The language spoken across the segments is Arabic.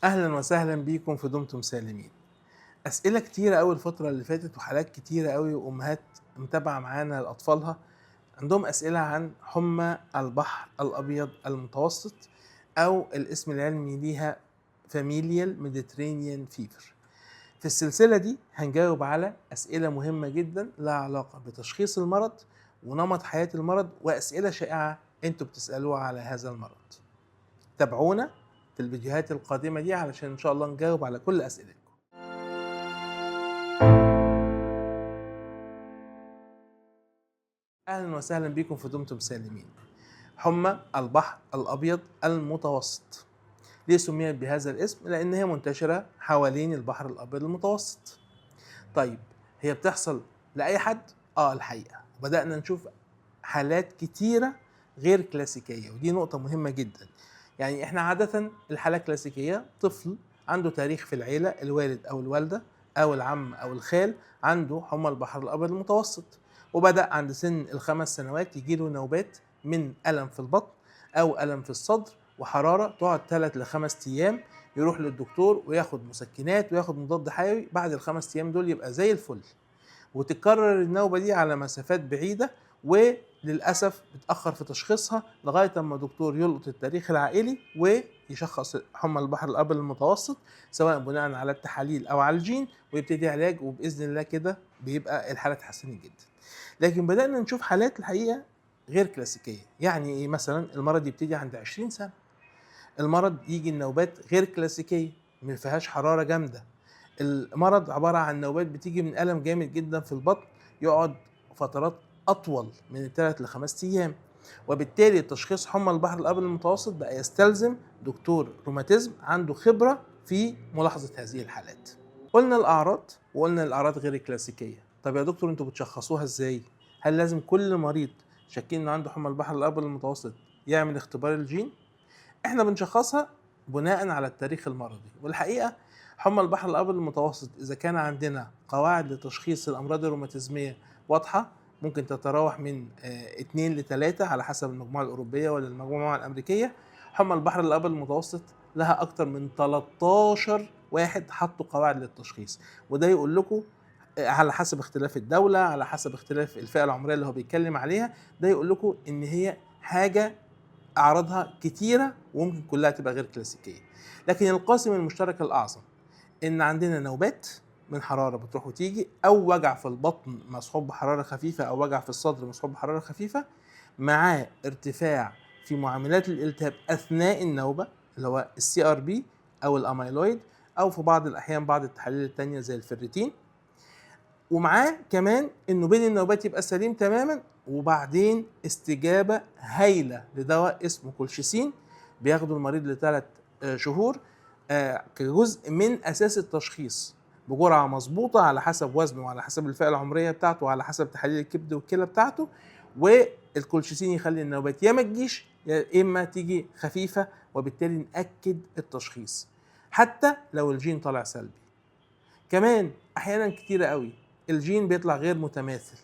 أهلا وسهلا بيكم في دمتم سالمين. أسئلة كتيرة أوي الفترة اللي فاتت وحالات كتيرة أوي وأمهات متابعة معانا لأطفالها عندهم أسئلة عن حمى البحر الأبيض المتوسط أو الاسم العلمي ليها فاميليال ميديترينيان فيفر. في السلسلة دي هنجاوب على أسئلة مهمة جدا لها علاقة بتشخيص المرض ونمط حياة المرض وأسئلة شائعة أنتوا بتسألوها على هذا المرض. تابعونا في الفيديوهات القادمة دي علشان إن شاء الله نجاوب على كل أسئلتكم. أهلا وسهلا بكم في دمتم سالمين. حمى البحر الأبيض المتوسط ليه سميت بهذا الاسم؟ لأن هي منتشرة حوالين البحر الأبيض المتوسط. طيب هي بتحصل لأي حد؟ الحقيقة بدأنا نشوف حالات كتيرة غير كلاسيكية، ودي نقطة مهمة جدا. يعني احنا عادة الحالة الكلاسيكية طفل عنده تاريخ في العيلة، الوالد أو الوالدة أو العم أو الخال عنده حمى البحر الأبيض المتوسط، وبدأ عند سن ال5 سنوات يجيله نوبات من ألم في البطن أو ألم في الصدر وحرارة تقعد 3 ل5 أيام، يروح للدكتور وياخد مسكنات وياخد مضاد حيوي، بعد ال5 أيام دول يبقى زي الفل. وتتكرر النوبة دي على مسافات بعيدة، وللأسف بتأخر في تشخيصها لغاية أما دكتور يلقط التاريخ العائلي ويشخص حمى البحر الأبيض المتوسط سواء بناء على التحاليل أو على الجين، ويبتدي علاج، وبإذن الله كده بيبقى الحالة اتحسنت جدا. لكن بدأنا نشوف حالات الحقيقة غير كلاسيكية. يعني إيه؟ مثلا المرض يبتدي عند 20 سنة، المرض يجي النوبات غير كلاسيكية ما فيهاش حرارة جامدة، المرض عبارة عن نوبات بتيجي من ألم جامد جدا في البطن يقعد فترات أطول من 3 ل5 أيام، وبالتالي تشخيص حمى البحر الأبيض المتوسط بقى يستلزم دكتور روماتيزم عنده خبرة في ملاحظة هذه الحالات. قلنا الأعراض وقلنا الأعراض غير الكلاسيكية. طب يا دكتور انتوا بتشخصوها ازاي؟ هل لازم كل مريض شاكين انه عنده حمى البحر الأبيض المتوسط يعمل اختبار الجين؟ احنا بنشخصها بناء على التاريخ المرضي، والحقيقة حمى البحر الأبيض المتوسط إذا كان عندنا قواعد لتشخيص الأمراض الروماتيزمية واضحة ممكن تتراوح من 2 ل3 على حسب المجموعة الأوروبية ولا المجموعة الأمريكية. حمى البحر الأبيض المتوسط لها أكتر من 13 واحد حطوا قواعد للتشخيص، وده يقول لكم على حسب اختلاف الدولة، على حسب اختلاف الفئة العمرية اللي هو بيتكلم عليها، ده يقول لكم إن هي حاجة أعراضها كتيرة وممكن كلها تبقى غير كلاسيكية. لكن القاسم المشترك الأعظم إن عندنا نوبات من حرارة بتروح وتيجي، أو وجع في البطن مصحوب بحرارة خفيفة، أو وجع في الصدر مصحوب بحرارة خفيفة، معاه ارتفاع في معاملات الالتهاب أثناء النوبة اللي هو CRP أو الأميلويد، أو في بعض الأحيان بعض التحاليل التانية زي الفيريتين، ومعاه كمان انه بين النوبات يبقى سليم تماما، وبعدين استجابه هايله لدواء اسمه كولشيسين بياخده المريض ل3 شهور كجزء من اساس التشخيص بجرعه مظبوطه على حسب وزنه وعلى حسب الفئه العمريه بتاعته وعلى حسب تحاليل الكبد والكلى بتاعته. والكولشيسين يخلي النوبات يا ما تجيش يا اما تيجي خفيفه، وبالتالي ناكد التشخيص حتى لو الجين طلع سلبي. كمان احيانا كتيره قوي الجين بيطلع غير متماثل،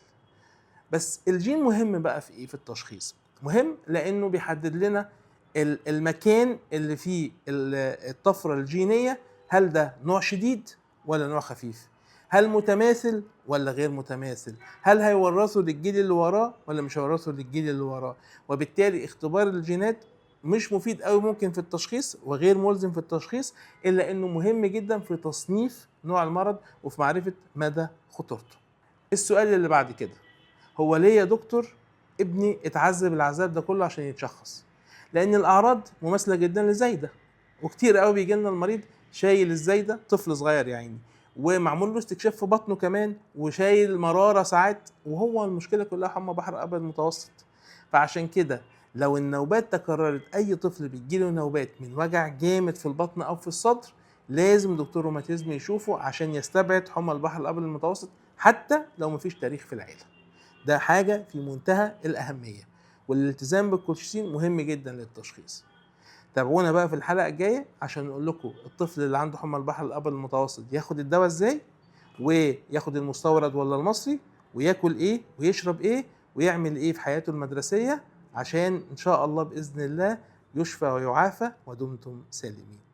بس الجين مهم بقى في ايه؟ في التشخيص مهم لانه بيحدد لنا المكان اللي فيه الطفرة الجينية، هل ده نوع شديد ولا نوع خفيف، هل متماثل ولا غير متماثل، هل هيورثه للجيل اللي وراه ولا مش هيورثه للجيل اللي وراه. وبالتالي اختبار الجينات مش مفيد قوي ممكن في التشخيص وغير ملزم في التشخيص، الا انه مهم جدا في تصنيف نوع المرض وفي معرفة مدى خطورته. السؤال اللي بعد كده هو ليه يا دكتور ابني اتعذب العذاب ده كله عشان يتشخص؟ لان الاعراض مماثله جدا للزايده، وكتير قوي بيجي لنا المريض شايل الزايده، طفل صغير يا عيني، ومعمول له استكشاف في بطنه كمان، وشايل مراره ساعات، وهو المشكله كلها حمى بحر ابيض متوسط. فعشان كده لو النوبات تكررت، اي طفل بيجيله نوبات من وجع جامد في البطن او في الصدر، لازم دكتور روماتيزم يشوفه عشان يستبعد حمى البحر الابيض المتوسط حتى لو مفيش تاريخ في العيله. ده حاجة في منتهى الأهمية، والالتزام بالكولشيسين مهم جدا للتشخيص. تابعونا بقى في الحلقة الجاية عشان نقول لكم الطفل اللي عنده حمى البحر الأبيض المتوسط ياخد الدواء ازاي، وياخد المستورد ولا المصري، وياكل ايه ويشرب ايه ويعمل ايه في حياته المدرسية، عشان ان شاء الله بإذن الله يشفى ويعافى ودمتم سالمين.